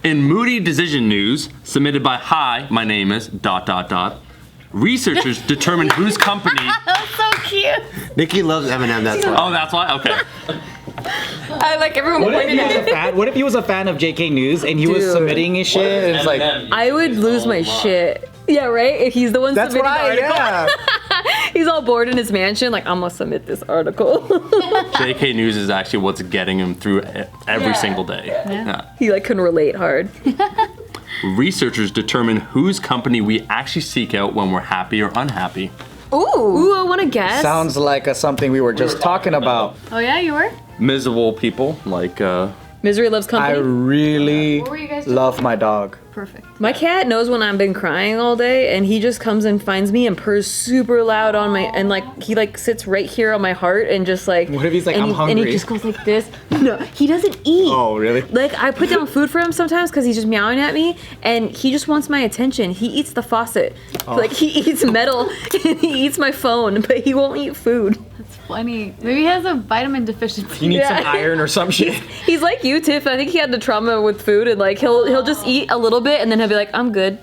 In Moody Decision News, submitted by Hi, my name is ... Researchers determine whose company. That's so cute. Nikki loves Eminem. That's why. Oh, that's why. Okay. I like everyone pointing at it. What if he was a fan of JK News and he was submitting his shit? And it's like, I would lose my shit. Yeah, right? If he's the one that's submitting the article. yeah. He's all bored in his mansion, like, I'm gonna submit this article. JK News is actually what's getting him through every single day. Yeah. He like couldn't relate hard. Researchers determine whose company we actually seek out when we're happy or unhappy. Ooh, I wanna guess. Sounds like something we were just talking about. Oh yeah, you were? Miserable people like Misery loves I company. really What were you guys doing? love my dog. Perfect. My cat knows when I've been crying all day, and he just comes and finds me and purrs super loud on my, and like he like sits right here on my heart and just like. What if he's like, and I'm he, hungry? And he just goes like this. No, he doesn't eat. Oh, really? Like I put down food for him sometimes because he's just meowing at me, and he just wants my attention. He eats the faucet, like he eats metal, and he eats my phone, but he won't eat food. That's funny. Maybe he has a vitamin deficiency. You need Yeah. some iron or some shit. He's like you, Tiff. I think he had the trauma with food, and like he'll just eat a little bit, and then he'll be like, I'm good.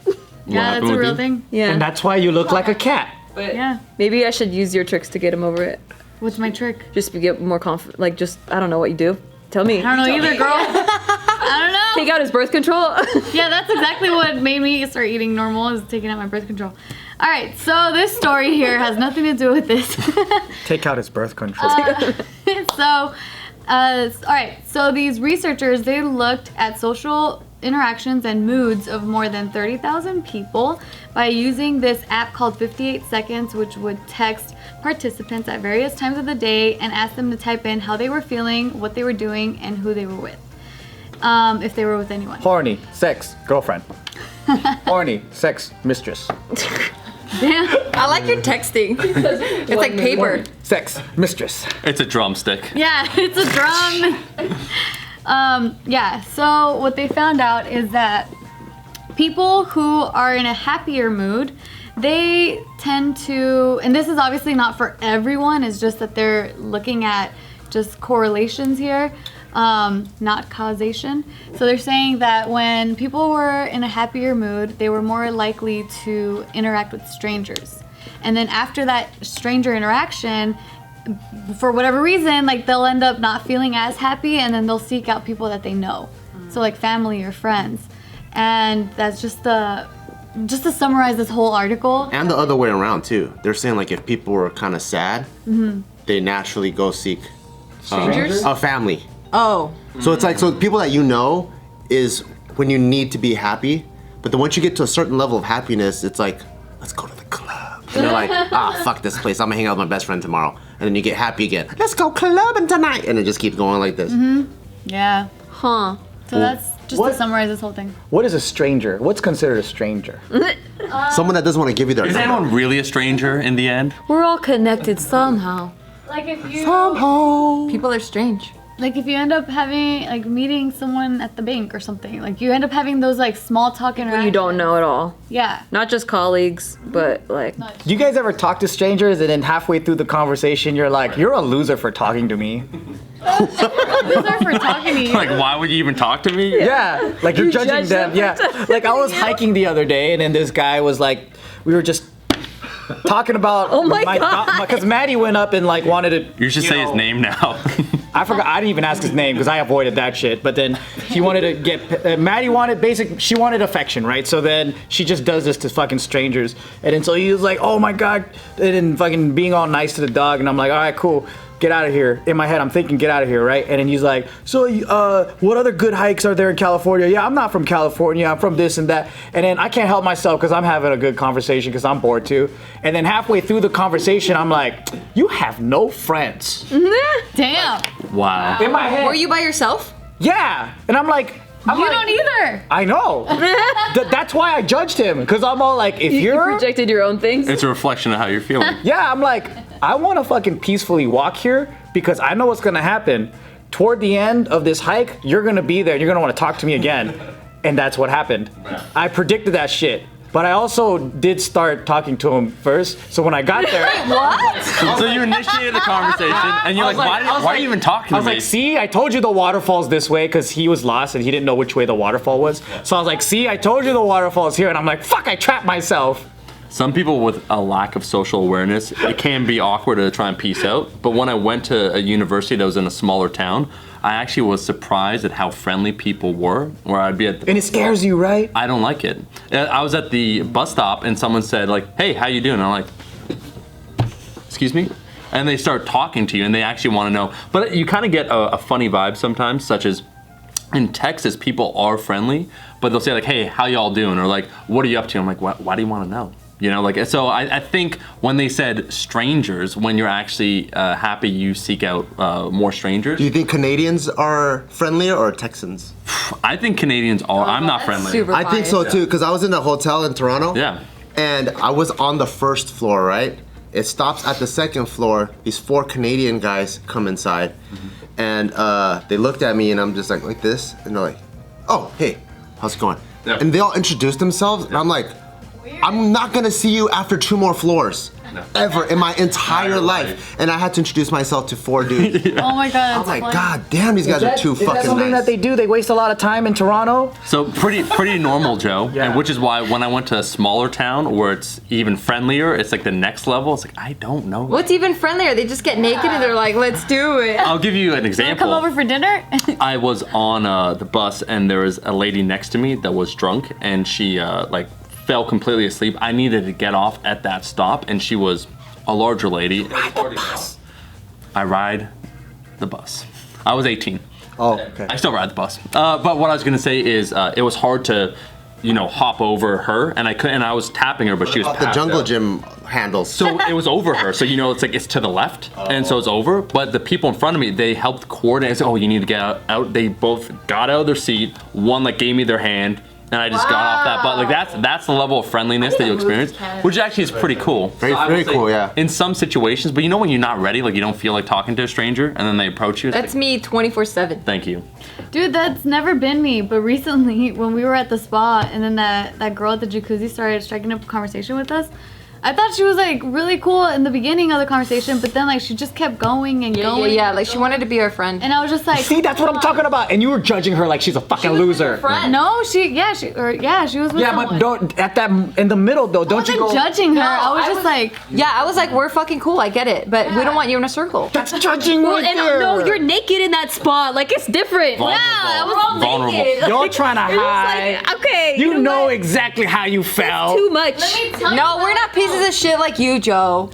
Yeah, that's a real thing. Yeah. And that's why you look like a cat. Yeah. Maybe I should use your tricks to get him over it. What's my trick? Just to get more confident. Like, just, I don't know what you do. Tell me. I don't know either, girl. I don't know. Take out his birth control. Yeah, that's exactly what made me start eating normal, is taking out my birth control. All right, so this story here has nothing to do with this. Take out his birth control. All right, so these researchers, they looked at social interactions and moods of more than 30,000 people by using this app called 58 Seconds, which would text participants at various times of the day and ask them to type in how they were feeling, what they were doing, and who they were with, if they were with anyone. Horny, sex, girlfriend. Horny, sex, mistress. Damn. I like your texting. It's like paper. Sex, mistress. it's a drumstick. Yeah, it's a drum. Yeah, so what they found out is that people who are in a happier mood, they tend to, and this is obviously not for everyone, it's just that they're looking at just correlations here, not causation. So they're saying that when people were in a happier mood, they were more likely to interact with strangers. And then after that stranger interaction, for whatever reason, like they'll end up not feeling as happy, and then they'll seek out people that they know. So like family or friends. And that's just to summarize this whole article. And the other way around too. They're saying like if people were kind of sad, they naturally go seek Strangers? a family. Oh. So it's like, so people that you know is when you need to be happy, but then once you get to a certain level of happiness, it's like, let's go to the club. And you're like, fuck this place, I'm gonna hang out with my best friend tomorrow. And then you get happy again. Let's go clubbing tonight. And it just keeps going like this. Yeah. Huh. So that's just What? to summarize this whole thing. What is a stranger? What's considered a stranger? Someone that doesn't want to give you their Is number. anyone really a stranger in the end? We're all connected somehow. Like if you People are strange. like if you end up having like meeting someone at the bank or something, like you end up having those like small talk interactions. You don't know at all. Yeah. Not just colleagues, but like. Do you guys ever talk to strangers and then halfway through the conversation you're like, you're a loser for talking to me? Loser for talking to you. Like, why would you even talk to me? Yeah, like you're You judging judge them. them Yeah, for like I was hiking the other day and then this guy was like, we were just talking about. Oh my God. Because Maddie went up and like wanted to. You should say his name now. I forgot. I didn't even ask his name because I avoided that shit. But then he wanted to get. Maddie wanted she wanted affection, right? So then she just does this to fucking strangers, and then so he was like, "Oh my god," and then fucking being all nice to the dog, and I'm like, "All right, cool." Get out of here. In my head, I'm thinking, get out of here, right? And then he's like, so, what other good hikes are there in California? Yeah, I'm not from California. I'm from this and that. And then I can't help myself because I'm having a good conversation because I'm bored too. And then halfway through the conversation, I'm like, you have no friends. Damn. Wow. In my head. Were you by yourself? Yeah. And I'm like, You don't either. I know. That's why I judged him because I'm all like, if You you're. projected your own things? It's a reflection of how you're feeling. Yeah, I'm like, I want to fucking peacefully walk here because I know what's gonna happen. Toward the end of this hike, you're gonna be there and you're gonna want to talk to me again. And that's what happened. I predicted that shit. but I also did start talking to him first. So when I got there, So you initiated the conversation, and you're like, why are you even talking to I was me? like, see, I told you the waterfall's this way because he was lost and he didn't know which way the waterfall was. So I was like, see, I told you the waterfall's here, and I'm like, fuck, I trapped myself. Some people with a lack of social awareness, it can be awkward to try and piece out. But when I went to a university that was in a smaller town, I actually was surprised at how friendly people were. Where I'd be at And it scares you, right? I don't like it. I was at the bus stop and someone said like, "Hey, how you doing?" And I'm like, "Excuse me?" And they start talking to you and they actually want to know. But you kind of get a funny vibe sometimes, such as in Texas, people are friendly, but they'll say like, "Hey, how y'all doing?" Or like, "What are you up to?" I'm like, why do you want to know? You know, like, so I think when they said strangers, when you're actually happy, you seek out more strangers. Do you think Canadians are friendlier or Texans? I think Canadians are. I'm not friendly. super I think so too, because I was in a hotel in Toronto. Yeah. And I was on the first floor, right? It stops at the second floor. These 4 Canadian guys come inside, and they looked at me, and I'm just like this, and they're like, "Oh, hey, how's it going?" Yeah. And they all introduced themselves, and I'm like, "I'm not gonna see you after 2 more floors." Ever in my entire life. And I had to introduce myself to 4 dudes. Oh my god, I was like, God damn, these guys are too Is that fucking something nice. that they do? They waste a lot of time in Toronto? So pretty normal, Joe. Yeah. And which is why when I went to a smaller town where it's even friendlier, it's like the next level. It's like, I don't know. What's even friendlier? They just get naked and they're like, let's do it. I'll give you an example. come over for dinner? I was on the bus and there was a lady next to me that was drunk and she like fell completely asleep. I needed to get off at that stop and she was a larger lady. I ride the bus. I was 18. Oh, okay. I still ride the bus. But what I was gonna say is it was hard to, hop over her, and I couldn't. And I was tapping her, but she was The passed jungle out. gym handles. So it was over her. So it's like it's to the left, and so it's over. But the people in front of me, they helped coordinate. I said, "Oh, you need to get out." They both got out of their seat. One like gave me their hand, and I just got off that. But like that's the level of friendliness that you experience, which actually is pretty cool. Very cool, yeah. In some situations, but when you're not ready, like you don't feel like talking to a stranger, and then they approach you. It's That's like, me 24/7. Thank you. Dude, that's never been me. But recently, when we were at the spa, and then that girl at the jacuzzi started striking up a conversation with us, I thought she was like really cool in the beginning of the conversation, but then like she just kept going and going. Yeah, like she wanted to be our friend. And I was just like, See, that's what I'm talking about. And you were judging her like she's a fucking loser. no, she was with Yeah, someone. but don't at that in the middle though. I Don't you wasn't go? judging her. No, I was I just was- like, Yeah, I was like, we're fucking cool. I get it, but we don't want you in a circle. That's judging Well, right and there. no, you're naked in that spot. Like it's different. Vulnerable. You're trying to hide. Like, okay. You know what? exactly how you felt. Too much. No, we're not pieces of shit like you, Joe.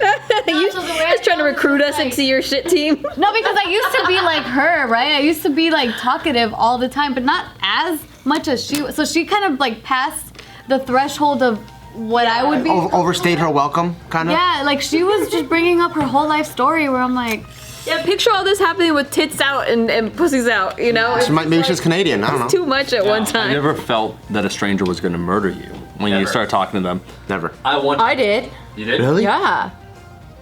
you just trying to recruit us into your shit team. No, because I used to be like her, right? I used to be like talkative all the time, but not as much as she was. So she kind of like passed the threshold of what I would be. Overstayed her welcome, kind of? Yeah, like she was just bringing up her whole life story where I'm like, Yeah, picture all this happening with tits out and pussies out, you know? Maybe she's Canadian, I don't know. Too much at one I time. never felt that a stranger was going to murder you when you start talking to them. Never. I did. You did? Really? Yeah.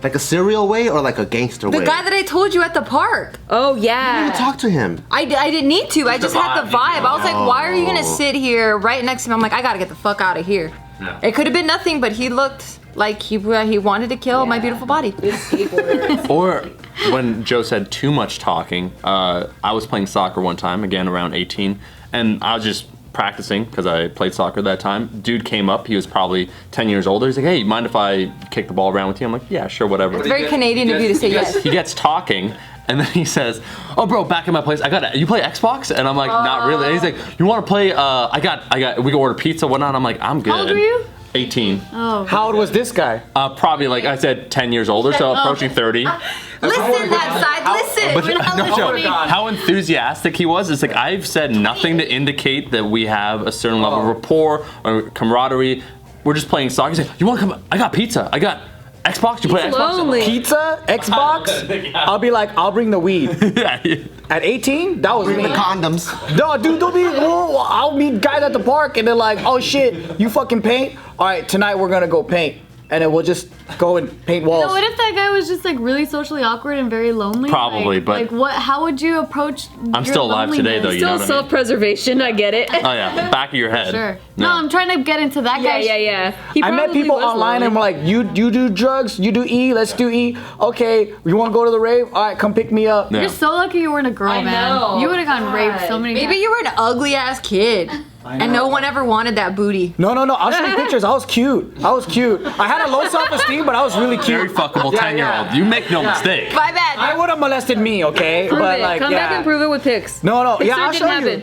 Like a serial way or like a gangster way? The guy that I told you at the park. Oh, yeah. Talk to him. I didn't need to. I just had the vibe. I was like, why are you going to sit here right next to me? I'm like, I got to get the fuck out of here. Yeah. It could have been nothing, but he looked like he wanted to kill my beautiful body. Or when Joe said too much talking, I was playing soccer one time, again around 18, and I was just practicing because I played soccer that time. Dude came up, he was probably 10 years older. He's like, hey, mind if I kick the ball around with you? I'm like, yeah, sure, whatever. It's very Canadian of you to say yes. He gets talking, and then he says, oh, bro, back in my place, you play Xbox? And I'm like, not really. And he's like, you want to play, we can order pizza, whatnot? I'm like, I'm good. how old were you? 18. Oh. How old was this guy? Probably, like I said, 10 years older, so approaching 30. Listen, that side, listen. But We're not no, Joe, listening. how enthusiastic he was. It's like I've said nothing to indicate that we have a certain level of rapport or camaraderie. We're just playing soccer. He's like, you want to come? I got pizza. I got Xbox. You play Xbox? lonely. Pizza? Xbox? I'll be like, I'll bring the weed. Yeah. At 18, that was Bring me. the condoms. No, dude, I'll meet guys at the park and they're like, oh shit, you fucking paint? All right, tonight we're gonna go paint. and then we'll just go and paint walls. No, what if that guy was just like really socially awkward and very lonely? Probably, like, but- like what? How would you approach? I'm still alive today, though. You know Still what I mean? self-preservation. I get it. Oh yeah, back of your head. Sure. No, I'm trying to get into that Yeah, guy. yeah. He I met probably people was online lonely. and were like, you do drugs, you do E, let's do E. Okay, you want to go to the rave? All right, come pick me up. Yeah. You're so lucky you weren't a girl, I man. know. You would have gotten raped so many Maybe times. you were an ugly ass kid, and no one ever wanted that booty. No, I'll show you pictures. I was cute. I had a low self-esteem, but I was really cute. Very fuckable Yeah, 10-year-old. yeah. You make no mistake. My bad. I would have molested me, okay? Prove but it. like, Come yeah. back and prove it with pics. No, yeah, Picture I'll didn't show you.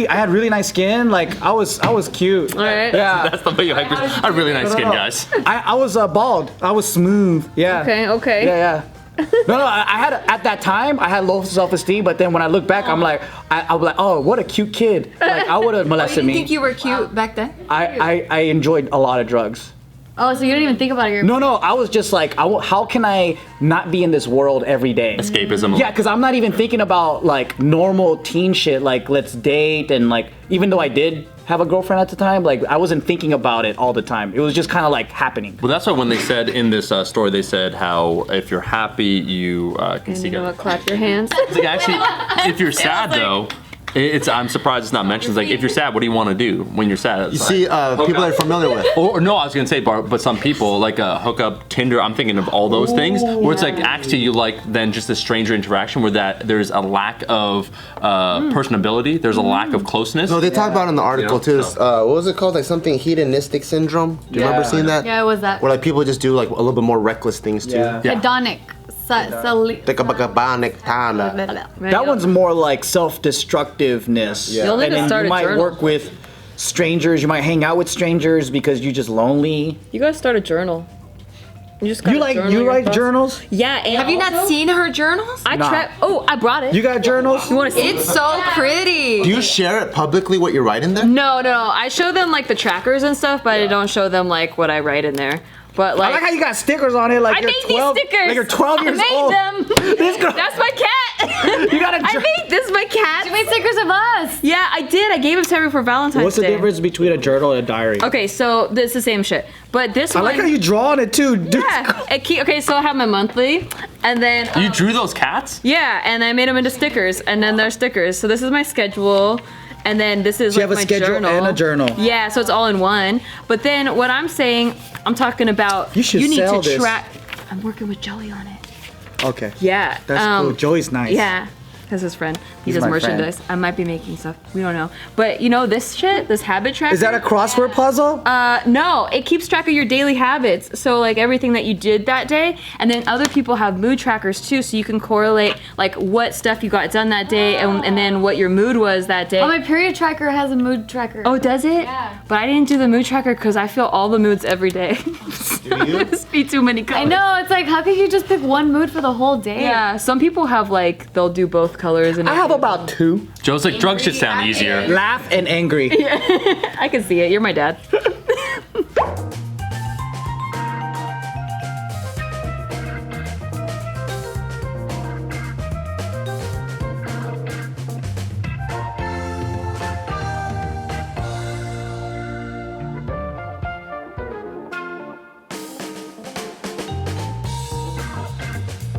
happen. I had really nice skin. Like, I was cute. All right. Yeah. That's the way you hype yourself. I have really nice skin, guys. I was bald. I was smooth. Yeah. Okay. Yeah. No, I had at that time I had low self-esteem, but then when I look back, I'm like, I was like, oh, what a cute kid. Like I would have You molested didn't me. think you were cute back then? I enjoyed a lot of drugs. Oh, so you don't even think about it. No, I was just like, how can I not be in this world every day? Escapism. Yeah, because I'm not even thinking about like normal teen shit, like let's date and like, even though I did have a girlfriend at the time, like I wasn't thinking about it all the time. It was just kind of like happening. Well, that's why when they said in this story, they said how if you're happy, you can And seek you know out. what? Clap your hands. It's like actually, if you're sad though, I'm surprised it's not mentioned. It's like if you're sad, what do you want to do when you're sad? You see, people that are familiar with. Or no, I was gonna say, Bart, but some people like hookup, Tinder. I'm thinking of all those things where it's like actually you like then just a stranger interaction where that there's a lack of personability. There's a lack of closeness. No, they talk about it in the article too. so- What was it called? Like something hedonistic syndrome. Do you remember seeing that? Yeah, it was that. Where like people just do like a little bit more reckless things too. Yeah. Yeah. Hedonic. That one's more like self-destructiveness. Yeah. You'll need And to then start you a might journal. work with strangers. You might hang out with strangers because you're just lonely. You gotta start a journal. You just gotta journal You your write thoughts. journals? Yeah. And Have you not also, seen her journals? I Nah. tried. Oh, I brought it. You got journals? You want to see? It's so pretty. Do you share it publicly what you write in there? No. I show them like the trackers and stuff, but I don't show them like what I write in there. But I like, like how you got stickers on it. Like I you're made 12. these stickers. Like you're 12 years I made old. them. This girl. That's my cat. You got a I jour- made this is my cat. You made stickers of us. Yeah, I did. I gave it to her for Valentine's What's the Day. difference between a journal and a diary? Okay, so this is the same shit, but this I one. like how you draw on it too. Dude. Yeah. Okay, so I have my monthly, and then You drew those cats? yeah, and I made them into stickers, and then they're stickers. So this is my schedule, and then this is So you like have a my schedule journal. and a journal. Yeah, so it's all in one. But then what I'm saying, I'm talking about. You should need sell to this. track. I'm working with Joey on it. Okay. Yeah. That's cool. Joey's nice. Yeah. That's his friend. He does my friend. merchandise. I might be making stuff. We don't know. But you know this shit, this habit tracker. Is that a crossword puzzle? No, it keeps track of your daily habits. So like everything that you did that day, and then other people have mood trackers too, so you can correlate like what stuff you got done that day, and then what your mood was that day. Oh, my period tracker has a mood tracker. Oh, does it? Yeah. But I didn't do the mood tracker because I feel all the moods every day. Do you? Must be too many colors. I know. It's like, how could you just pick one mood for the whole day? Yeah, some people have like they'll do both colors and I have about 2. Joe's like drugs should sound easier. Laugh and angry. I can see it. You're my dad.